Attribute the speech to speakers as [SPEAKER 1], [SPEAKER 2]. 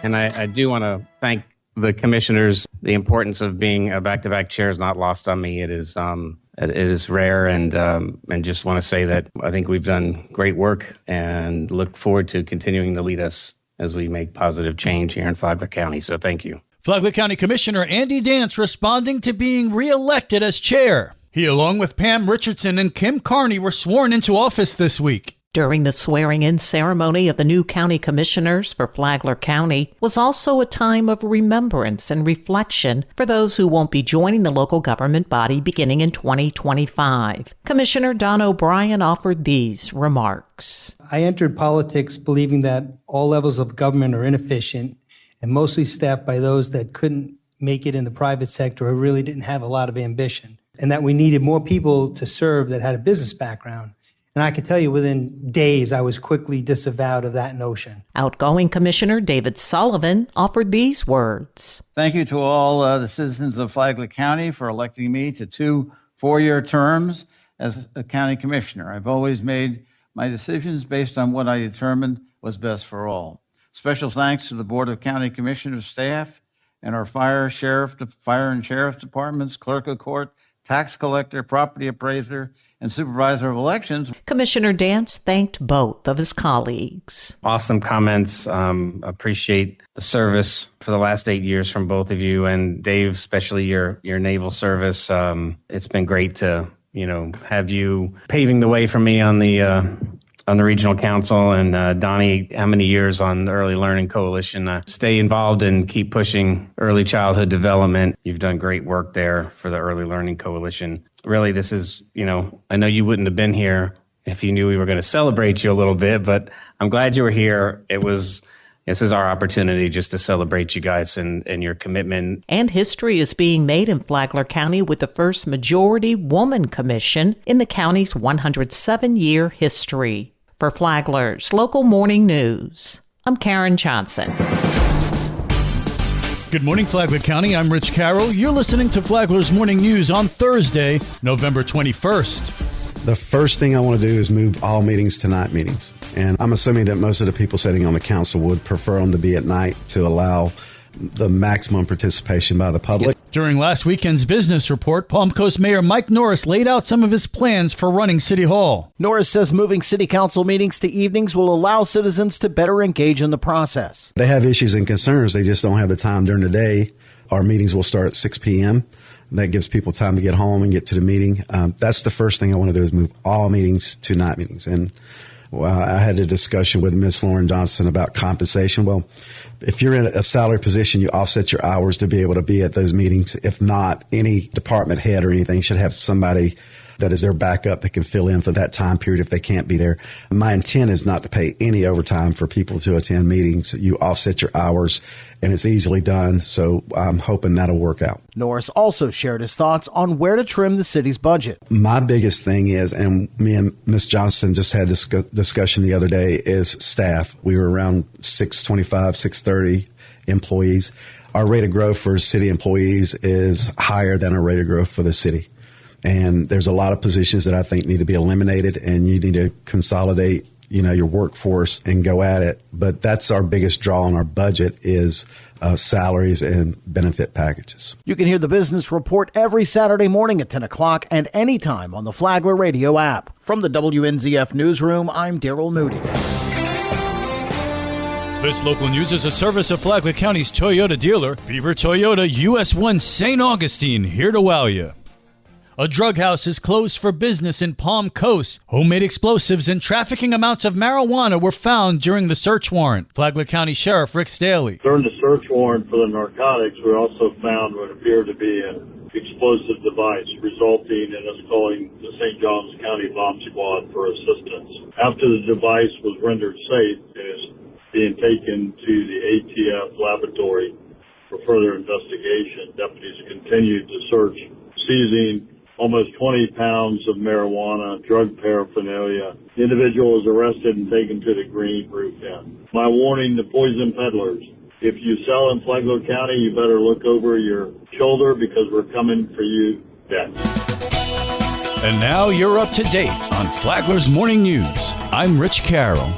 [SPEAKER 1] And I do want to thank the commissioners. The importance of being a back-to-back chair is not lost on me. It is rare, and just want to say that I think we've done great work and look forward to continuing to lead us as we make positive change here in Flagler County. So thank you.
[SPEAKER 2] Flagler County Commissioner Andy Dance responding to being reelected as chair. He, along with Pam Richardson and Kim Carney, were sworn into office this week.
[SPEAKER 3] During the swearing-in ceremony of the new county commissioners for Flagler County was also a time of remembrance and reflection for those who won't be joining the local government body beginning in 2025. Commissioner Don O'Brien offered these remarks.
[SPEAKER 4] I entered politics believing that all levels of government are inefficient and mostly staffed by those that couldn't make it in the private sector or really didn't have a lot of ambition, and that we needed more people to serve that had a business background. And I can tell you within days, I was quickly disavowed of that notion.
[SPEAKER 3] Outgoing Commissioner David Sullivan offered these words.
[SPEAKER 5] Thank you to all the citizens of Flagler County for electing me to 2 4-year terms as a county commissioner. I've always made my decisions based on what I determined was best for all. Special thanks to the Board of County Commissioners staff and our fire and sheriff departments, clerk of court, tax collector, property appraiser, and supervisor of elections.
[SPEAKER 3] Commissioner Dance thanked both of his colleagues.
[SPEAKER 1] Awesome comments. Appreciate the service for the last 8 years from both of you, and Dave, especially your naval service. It's been great to have you paving the way for me on the regional council, and Donnie, how many years on the Early Learning Coalition. Stay involved and keep pushing early childhood development. You've done great work there for the Early Learning Coalition. Really, this is, I know you wouldn't have been here if you knew we were going to celebrate you a little bit, but I'm glad you were here. This is our opportunity just to celebrate you guys and your commitment.
[SPEAKER 3] And history is being made in Flagler County with the first majority woman commission in the county's 107-year history. For Flagler's Local Morning News, I'm Karen Johnson.
[SPEAKER 2] Good morning, Flagler County. I'm Rich Carroll. You're listening to Flagler's Morning News on Thursday, November 21st.
[SPEAKER 6] The first thing I want to do is move all meetings to night meetings. And I'm assuming that most of the people sitting on the council would prefer them to be at night to allow the maximum participation by the public.
[SPEAKER 2] During last weekend's business report, Palm Coast Mayor Mike Norris laid out some of his plans for running City Hall.
[SPEAKER 7] Norris says moving city council meetings to evenings will allow citizens to better engage in the process.
[SPEAKER 6] They have issues and concerns. They just don't have the time during the day. Our meetings will start at 6 p.m. That gives people time to get home and get to the meeting. That's the first thing I want to do is move all meetings to night meetings. And I had a discussion with Ms. Lauren Johnson about compensation. Well, if you're in a salary position, you offset your hours to be able to be at those meetings. If not, any department head or anything should have somebody that is their backup that can fill in for that time period if they can't be there. My intent is not to pay any overtime for people to attend meetings. You offset your hours, and it's easily done, so I'm hoping that'll work out.
[SPEAKER 7] Norris also shared his thoughts on where to trim the city's budget.
[SPEAKER 6] My biggest thing is, and me and Ms. Johnson just had this discussion the other day, is staff. We were around 625, 630 employees. Our rate of growth for city employees is higher than our rate of growth for the city. And there's a lot of positions that I think need to be eliminated, and you need to consolidate, your workforce and go at it. But that's our biggest draw on our budget is salaries and benefit packages.
[SPEAKER 7] You can hear the business report every Saturday morning at 10 o'clock and anytime on the Flagler Radio app. From the WNZF Newsroom, I'm Daryl Moody.
[SPEAKER 2] This local news is a service of Flagler County's Toyota dealer, Beaver Toyota, US 1 St. Augustine, here to wow you. A drug house is closed for business in Palm Coast. Homemade explosives and trafficking amounts of marijuana were found during the search warrant. Flagler County Sheriff Rick Staley.
[SPEAKER 8] During the search warrant for the narcotics, we also found what appeared to be an explosive device, resulting in us calling the St. Johns County Bomb Squad for assistance. After the device was rendered safe, it is being taken to the ATF laboratory for further investigation. Deputies continued to search, seizing almost 20 pounds of marijuana, drug paraphernalia. The individual was arrested and taken to the Green Roof Inn. My warning to poison peddlers: if you sell in Flagler County, you better look over your shoulder because we're coming for you next.
[SPEAKER 2] And now you're up to date on Flagler's Morning News. I'm Rich Carroll.